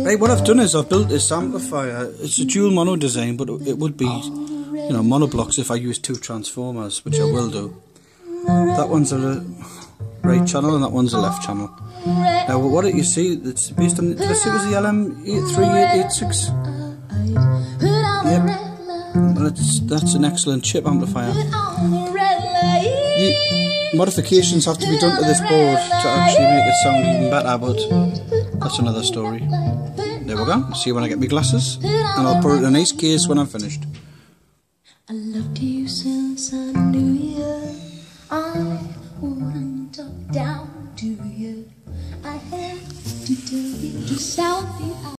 Right, what I've done is I've built this amplifier. It's a dual mono design, but it would be, you know, mono blocks if I use two transformers, which I will do. That one's a right channel and that one's a left channel. Now, what you see, it's based on, did I say it was the Lm3886? Yep. Well, that's an excellent chip amplifier. The modifications have to be done to this board to actually make it sound even better, but that's another story. There we go. See you when I get my glasses, and I'll put it in a nice case when I'm finished. I loved you since I knew you. I wouldn't talk down to you. I had to tell you just how